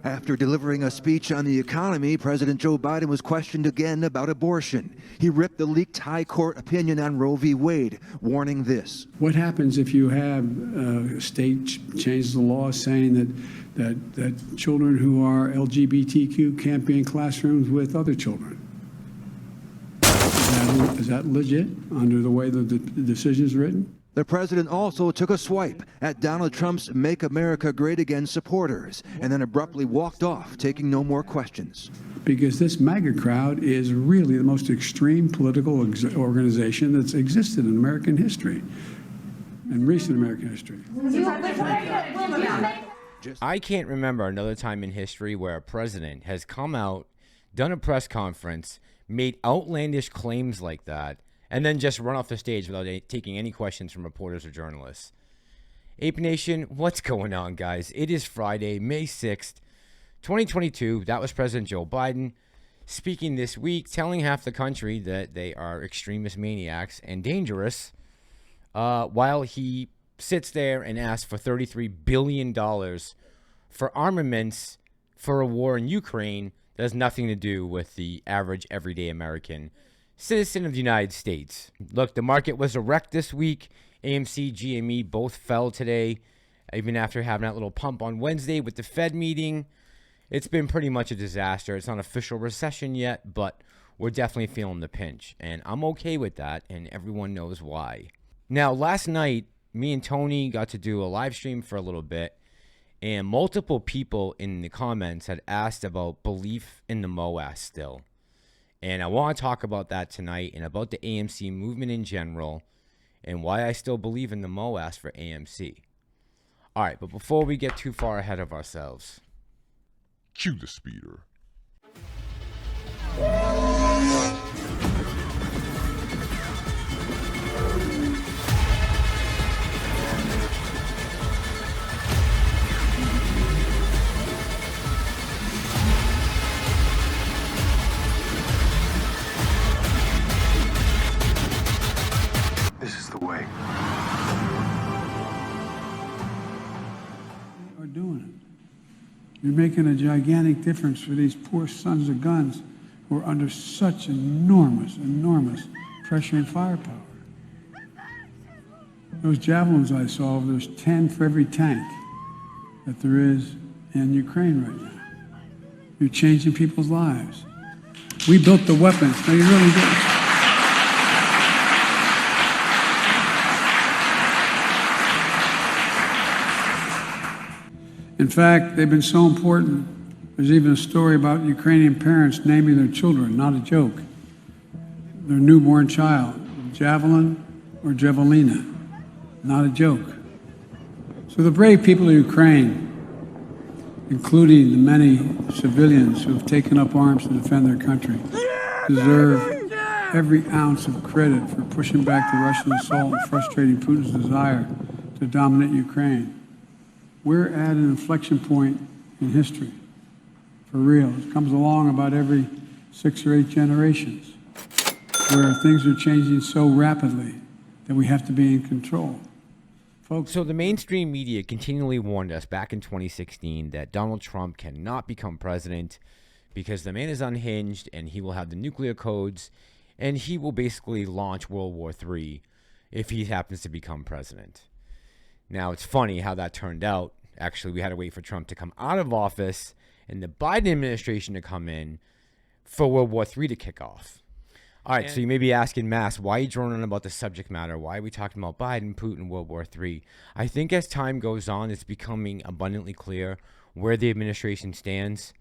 After delivering a speech on the economy, President Joe Biden was questioned again about abortion. He ripped the leaked high court opinion on Roe v. Wade, warning this. What happens if you have a state changes the law saying that children who are LGBTQ can't be in classrooms with other children? Is that legit under the way the decision is written? The president also took a swipe at Donald Trump's Make America Great Again supporters and then abruptly walked off, taking no more questions. Because this MAGA crowd is really the most extreme political organization that's existed in American history, in recent American history. I can't remember another time in history where a president has come out, done a press conference, made outlandish claims like that, and then just run off the stage without taking any questions from reporters or journalists. Ape Nation, what's going on, guys? It is Friday, May 6th, 2022. That was President Joe Biden speaking this week, telling half the country that they are extremist maniacs and dangerous, while he sits there and asks for $33 billion for armaments for a war in Ukraine that has nothing to do with the average everyday American citizen of the United States. Look, the market was a wreck this week. AMC, GME both fell today, even after having that little pump on Wednesday with the Fed meeting. It's been pretty much a disaster. It's not official recession yet, but we're definitely feeling the pinch. And I'm okay with that, and everyone knows why. Now, last night, me and Tony got to do a live stream for a little bit, and multiple people in the comments had asked about belief in the Moass still. And I want to talk about that tonight and about the AMC movement in general and why I still believe in the Moass for AMC. All right, but before we get too far ahead of ourselves, cue the speeder. This is the way. You are doing it. You're making a gigantic difference for these poor sons of guns who are under such enormous pressure and firepower. Those javelins I saw, there's 10 for every tank that there is in Ukraine right now. You're changing people's lives. We built the weapons. No, you really did. In fact, they've been so important. There's even a story about Ukrainian parents naming their children, not a joke, their newborn child, Javelin or Javelina, not a joke. So the brave people of Ukraine, including the many civilians who have taken up arms to defend their country, deserve every ounce of credit for pushing back the Russian assault and frustrating Putin's desire to dominate Ukraine. We're at an inflection point in history, for real. It comes along about every 6 or 8 generations, where things are changing so rapidly that we have to be in control. Folks. So the mainstream media continually warned us back in 2016 that Donald Trump cannot become president because the man is unhinged and he will have the nuclear codes and he will basically launch World War III if he happens to become president. Now, it's funny how that turned out. Actually, we had to wait for Trump to come out of office and the Biden administration to come in for World War III to kick off. All right, so you may be asking, Mass, why are you droning on about the subject matter? Why are we talking about Biden, Putin, World War III? I think as time goes on, it's becoming abundantly clear where the administration stands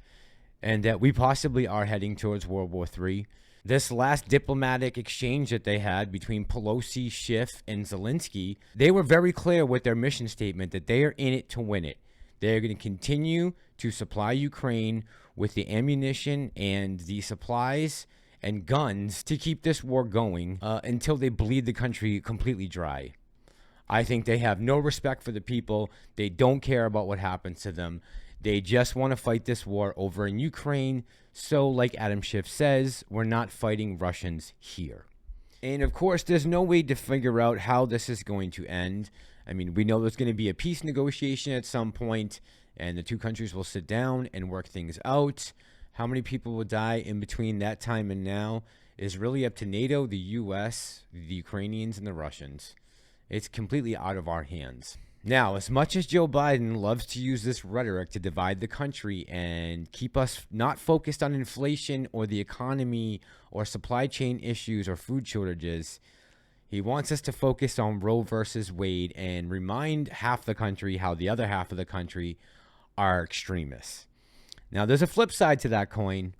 and that we possibly are heading towards World War III. This last diplomatic exchange that they had between Pelosi, Schiff, and Zelensky, they were very clear with their mission statement that they are in it to win it. They're going to continue to supply Ukraine with the ammunition and the supplies and guns to keep this war going until they bleed the country completely dry. I think they have no respect for the people. They don't care about what happens to them. They just want to fight this war over in Ukraine. So, like Adam Schiff says, we're not fighting Russians here. And of course, there's no way to figure out how this is going to end. I mean, we know there's going to be a peace negotiation at some point, and the two countries will sit down and work things out. How many people will die in between that time and now is really up to NATO, the US, the Ukrainians, and the Russians. It's completely out of our hands. Now, as much as Joe Biden loves to use this rhetoric to divide the country and keep us not focused on inflation or the economy or supply chain issues or food shortages, he wants us to focus on Roe versus Wade and remind half the country how the other half of the country are extremists. Now, there's a flip side to that coin.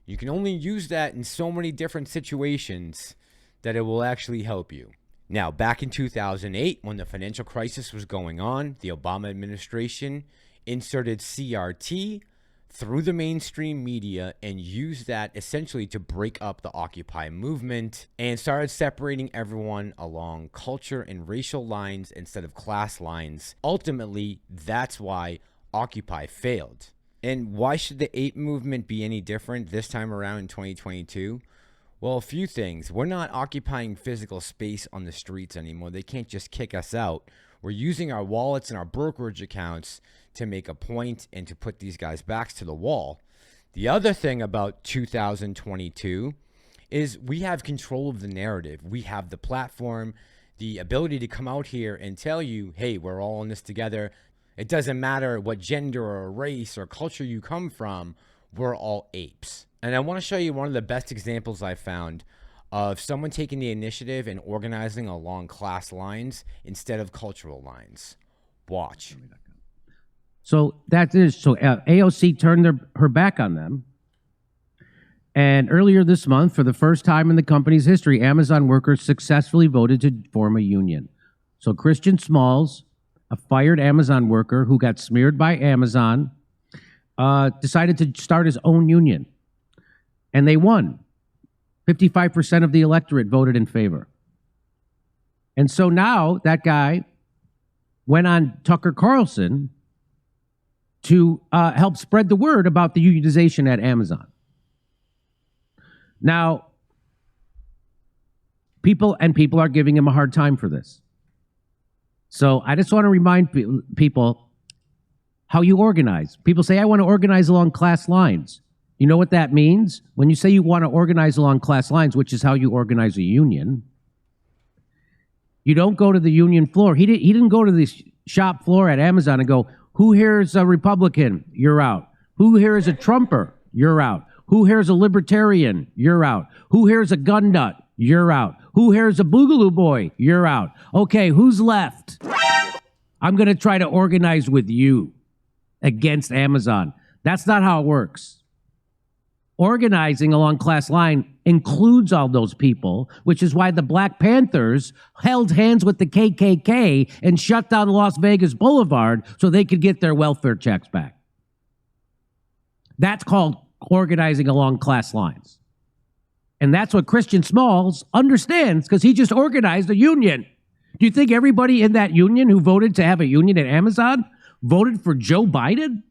You can only use that in so many different situations that it will actually help you. Now, back in 2008, when the financial crisis was going on, the Obama administration inserted CRT through the mainstream media and used that essentially to break up the Occupy movement and started separating everyone along culture and racial lines instead of class lines. Ultimately, that's why Occupy failed. And why should the ape movement be any different this time around in 2022? Well, a few things. We're not occupying physical space on the streets anymore. They can't just kick us out. We're using our wallets and our brokerage accounts to make a point and to put these guys' backs to the wall. The other thing about 2022 is we have control of the narrative. We have the platform, the ability to come out here and tell you, hey, we're all in this together. It doesn't matter what gender or race or culture you come from. We're all apes. And I want to show you one of the best examples I found of someone taking the initiative and organizing along class lines instead of cultural lines. Watch. So AOC turned her back on them. And earlier this month, for the first time in the company's history, Amazon workers successfully voted to form a union. So Christian Smalls, a fired Amazon worker who got smeared by Amazon, decided to start his own union. And they won. 55% of the electorate voted in favor. And so now that guy went on Tucker Carlson to help spread the word about the unionization at Amazon. Now, people are giving him a hard time for this. So I just want to remind people how you organize. People say, I want to organize along class lines. You know what that means? When you say you want to organize along class lines, which is how you organize a union, you don't go to the union floor. He didn't go to the shop floor at Amazon and go, who here is a Republican? You're out. Who here is a Trumper? You're out. Who here is a libertarian? You're out. Who here is a gun nut? You're out. Who here is a boogaloo boy? You're out. Okay, who's left? I'm going to try to organize with you against Amazon. That's not how it works. Organizing along class line includes all those people, which is why the Black Panthers held hands with the KKK and shut down Las Vegas Boulevard so they could get their welfare checks back. That's called organizing along class lines. And that's what Christian Smalls understands because he just organized a union. Do you think everybody in that union who voted to have a union at Amazon voted for Joe Biden?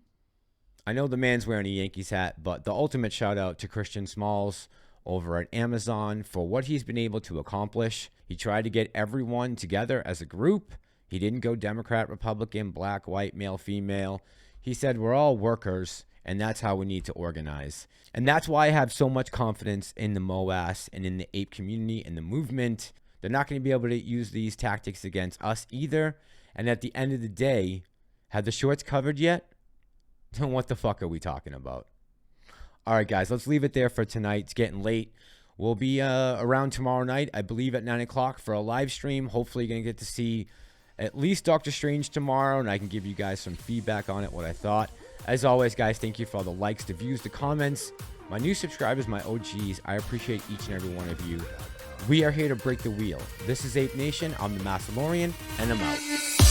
I know the man's wearing a Yankees hat, but the ultimate shout out to Christian Smalls over at Amazon for what he's been able to accomplish. He tried to get everyone together as a group. He didn't go Democrat, Republican, black, white, male, female. He said we're all workers and that's how we need to organize. And that's why I have so much confidence in the Moass and in the ape community and the movement. They're not going to be able to use these tactics against us either. And at the end of the day, have the shorts covered yet? Then what the fuck are we talking about? All right, guys, let's leave it there for tonight. It's getting late. We'll be around tomorrow night, I believe, at 9 o'clock for a live stream. Hopefully, you're going to get to see at least Doctor Strange tomorrow, and I can give you guys some feedback on it, what I thought. As always, guys, thank you for all the likes, the views, the comments. My new subscribers, my OGs, I appreciate each and every one of you. We are here to break the wheel. This is Ape Nation. I'm the Massalorian, and I'm out.